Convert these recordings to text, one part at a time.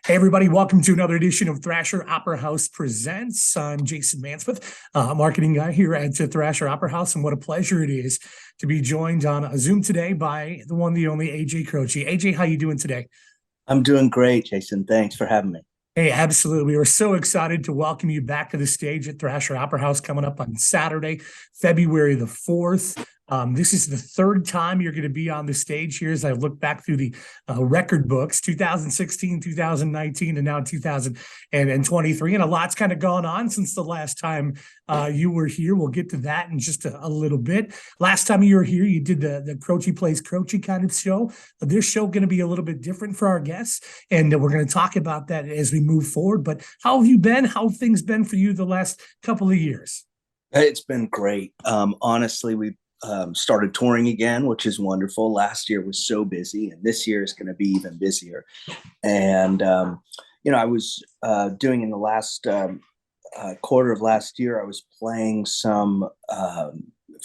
Hey, everybody, welcome to another edition of Thrasher Opera House Presents. I'm Jason Mansmith, marketing guy here at Thrasher Opera House, and what a pleasure it is to be joined on a Zoom today by the one, the only AJ Croce. AJ, how you doing today? I'm doing great, Jason. Thanks for having me. Hey, absolutely. We're so excited to welcome you back to the stage at Thrasher Opera House coming up on Saturday, February the 4th. This is the third time you're going to be on the stage here as I look back through the record books, 2016, 2019, and now 2023. And a lot's kind of gone on since the last time you were here. We'll get to that in just a little bit. Last time you were here, you did the Croce Plays Croce kind of show. This show going to be a little bit different for our guests, and we're going to talk about that as we move forward. But how have you been? How have things been for you the last couple of years? It's been great. Honestly, we started touring again, which is wonderful. Last year was so busy, and this year is going to be even busier. And I was doing in the last quarter of last year, I was playing some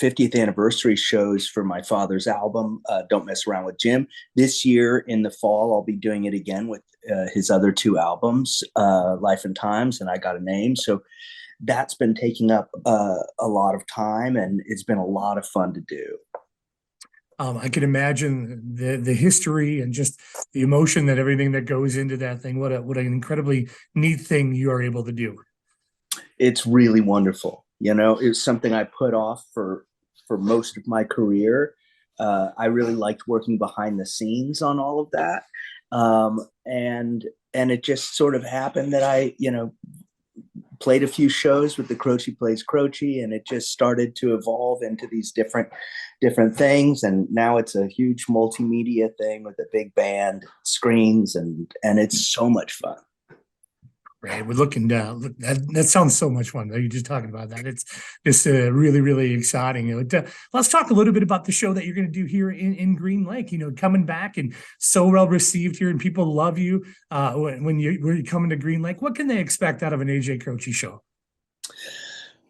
50th anniversary shows for my father's album, Don't Mess Around with Jim. This year in the fall, I'll be doing it again with his other two albums, Life and Times and I Got a Name. So that's been taking up a lot of time, and it's been a lot of fun to do. I can imagine the history and just the emotion that everything that goes into that thing. What an incredibly neat thing you are able to do. It's really wonderful. It's something I put off for most of my career. I really liked working behind the scenes on all of that. And it just sort of happened that I played a few shows with the Croce Plays Croce, and it just started to evolve into these different things. And now it's a huge multimedia thing with a big band, screens, and it's so much fun. Right, we're looking down. That sounds so much fun. You're just talking about that. It's just really, really exciting. Let's talk a little bit about the show that you're going to do here in Green Lake. Coming back and so well received here, and people love you when you're coming to Green Lake. What can they expect out of an AJ Croce show?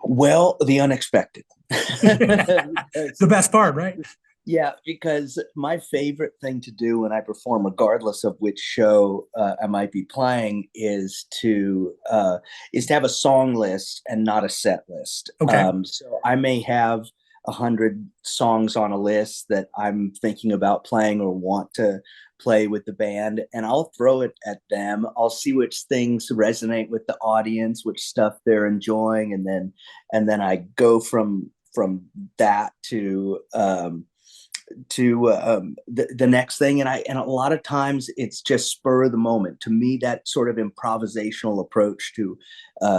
Well, the unexpected. The best part, right? Yeah, because my favorite thing to do when I perform, regardless of which show I might be playing, is to have a song list and not a set list. Okay. So I may have 100 songs on a list that I'm thinking about playing or want to play with the band, and I'll throw it at them. I'll see which things resonate with the audience, which stuff they're enjoying, and then I go from that to the next thing. And a lot of times it's just spur of the moment. To me, that sort of improvisational approach to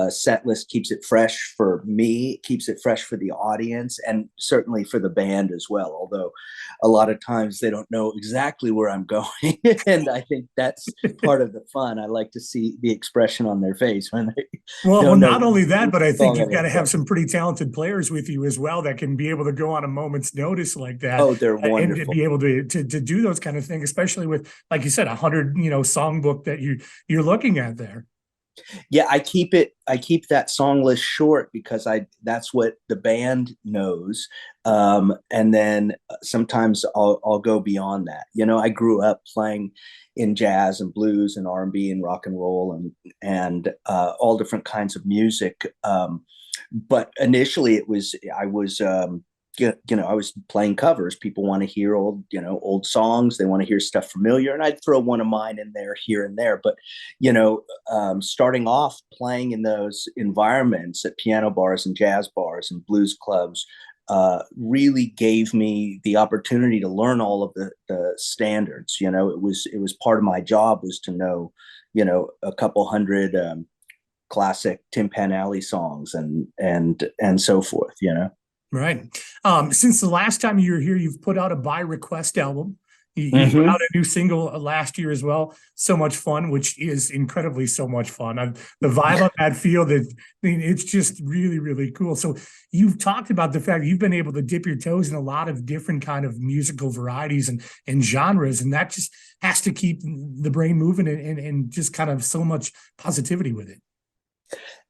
set list keeps it fresh for me, keeps it fresh for the audience, and certainly for the band as well. Although a lot of times they don't know exactly where I'm going. And I think that's part of the fun. I like to see the expression on their face when they well, don't know not only that, but I think you've got to play. have some pretty talented players with you as well that can be able to go on a moment's notice like that. Oh, they're And to wonderful. be able to do those kind of things, especially with, like you said, 100 songbook that you're looking at there. Yeah, I keep that song list short because that's what the band knows. And then sometimes I'll go beyond that. I grew up playing in jazz and blues and R&B and rock and roll and all different kinds of music. But initially I was playing covers. People want to hear old songs. They want to hear stuff familiar, and I'd throw one of mine in there here and there. But starting off playing in those environments at piano bars and jazz bars and blues clubs really gave me the opportunity to learn all of the standards. It was part of my job was to know a couple hundred classic Tin Pan Alley songs and so forth. Right. Since the last time you were here, you've put out a by request album. You put out a new single last year as well. So much fun, which is incredibly so much fun. The vibe on that field, it's just really, really cool. So you've talked about the fact that you've been able to dip your toes in a lot of different kind of musical varieties and genres, and that just has to keep the brain moving and just kind of so much positivity with it.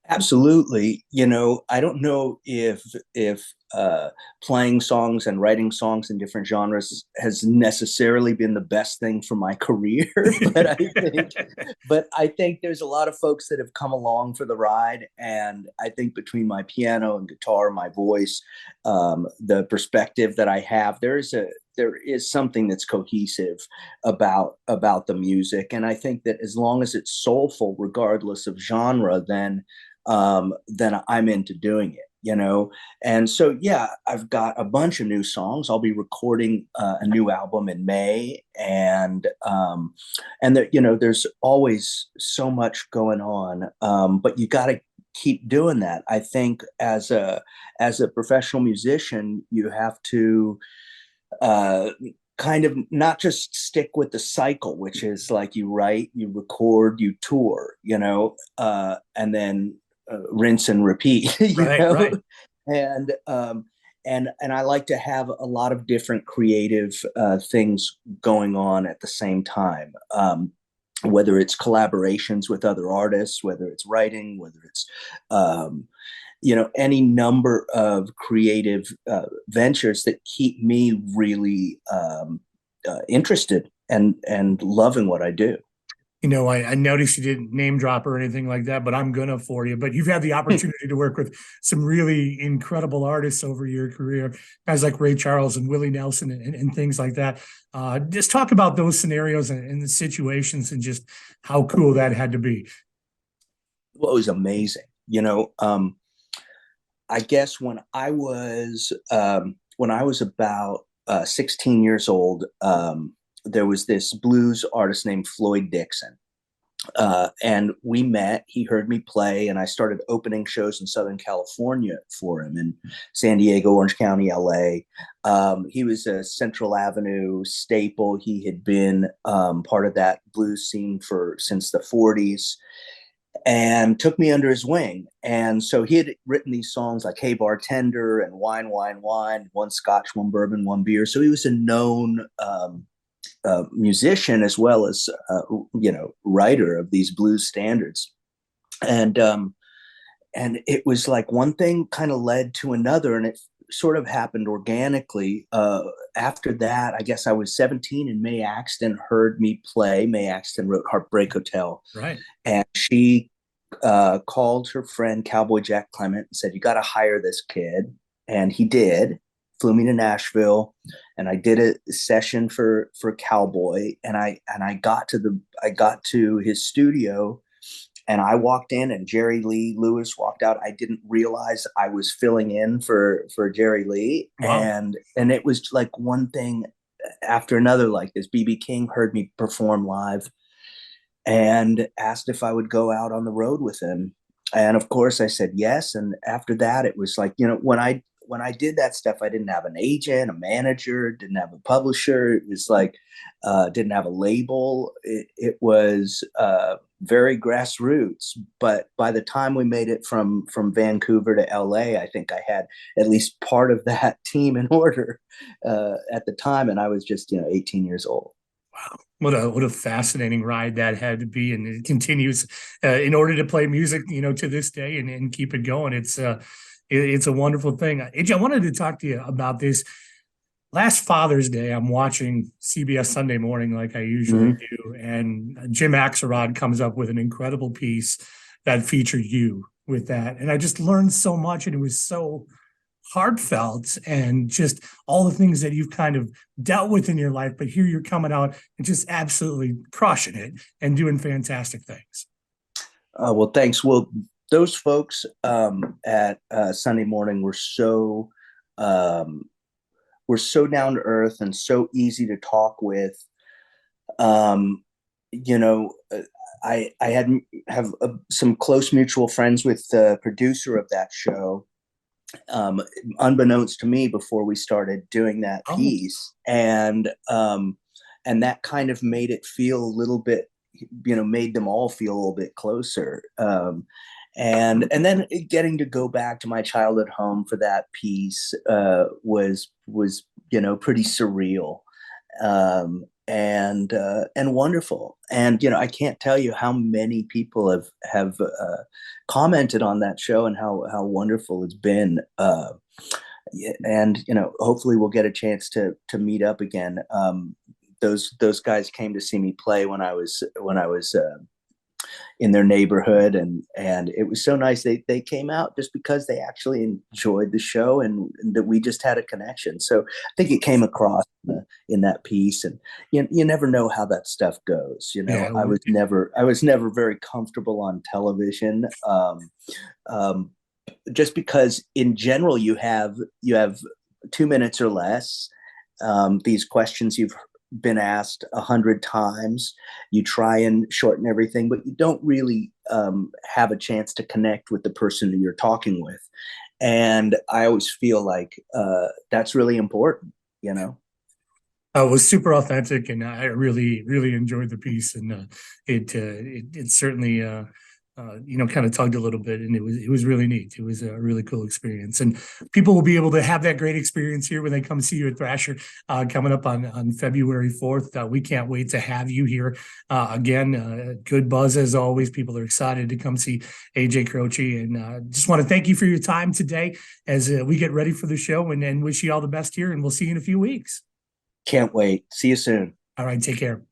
Absolutely. I don't know if playing songs and writing songs in different genres has necessarily been the best thing for my career. but I think there's a lot of folks that have come along for the ride, and I think between my piano and guitar, my voice, the perspective that I have, there is something that's cohesive about the music, and I think that as long as it's soulful, regardless of genre, then I'm into doing it, you know. And so yeah, I've got a bunch of new songs. I'll be recording a new album in May, and there, you know, there's always so much going on, but you got to keep doing that. I think as a professional musician, you have to uh, kind of not just stick with the cycle, which is like you write, you record, you tour, you know, and then rinse and repeat, you Right, know, right. and and I like to have a lot of different creative things going on at the same time. Whether it's collaborations with other artists, whether it's writing, whether it's um, you know, any number of creative ventures that keep me really interested and loving what I do. You know, I noticed you didn't name drop or anything like that, but I'm gonna for you. But you've had the opportunity to work with some really incredible artists over your career, guys like Ray Charles and Willie Nelson and things like that. Just talk about those scenarios and the situations and just how cool that had to be. Well, it was amazing. You know, I guess when I was about 16 years old, there was this blues artist named Floyd Dixon. And we met. He heard me play, and I started opening shows in Southern California for him in San Diego, Orange County, LA. He was a Central Avenue staple. He had been part of that blues scene for since the 40s, and took me under his wing. And so he had written these songs like Hey Bartender and Wine, Wine, Wine, one scotch, one bourbon, one beer. So he was a known musician as well as you know, writer of these blues standards. And and it was like one thing kind of led to another, and it sort of happened organically. After that, I guess I was 17, and Mae Axton heard me play. Mae Axton wrote Heartbreak Hotel, Right. and she called her friend Cowboy Jack Clement and said, "You got to hire this kid." And he did. Flew me to Nashville, and I did a session for Cowboy, and I got to his studio, and I walked in, and Jerry Lee Lewis walked out. I didn't realize I was filling in for Jerry Lee, Wow. and it was like one thing after another like this. BB King heard me perform live and asked if I would go out on the road with him. And of course I said yes. And after that, it was like, you know, when I did that stuff, I didn't have an agent, a manager, didn't have a publisher. It was like, didn't have a label. It was very grassroots. But by the time we made it from Vancouver to LA, I think I had at least part of that team in order at the time. And I was just, you know, 18 years old. Wow. What a fascinating ride that had to be, and it continues in order to play music, you know, to this day and keep it going. It's a wonderful thing. AJ, I wanted to talk to you about this. Last Father's Day, I'm watching CBS Sunday Morning like I usually Mm-hmm. do, and Jim Axelrod comes up with an incredible piece that featured you with that, and I just learned so much, and it was so heartfelt and just all the things that you've kind of dealt with in your life. But here you're coming out and just absolutely crushing it and doing fantastic things. Well, thanks. Well, those folks at Sunday Morning um, were so down to earth and so easy to talk with. Um, you know, I had have some close mutual friends with the producer of that show, um, unbeknownst to me before we started doing that Oh, piece, and that kind of made it feel a little bit, you know, made them all feel a little bit closer. And then getting to go back to my childhood home for that piece was, you know, pretty surreal, and wonderful. And you know, I can't tell you how many people have commented on that show and how wonderful it's been. Yeah, and hopefully we'll get a chance to meet up again. Those guys came to see me play when I was in their neighborhood, and it was so nice. They came out just because they actually enjoyed the show, and that we just had a connection. So I think it came across in that piece. And you never know how that stuff goes. Yeah, I was never very comfortable on television. Um, just because in general you have 2 minutes or less. These questions you've been asked 100 times. You try and shorten everything, but you don't really have a chance to connect with the person that you're talking with. And I always feel like that's really important. it was super authentic, and I really, really enjoyed the piece. And it certainly kind of tugged a little bit, and it was really neat. It was a really cool experience, and people will be able to have that great experience here when they come see you at Thrasher coming up on February 4th. We can't wait to have you here again. Good buzz as always. People are excited to come see AJ Croce, and just want to thank you for your time today as we get ready for the show, and wish you all the best here. And we'll see you in a few weeks. Can't wait. See you soon. All right, take care.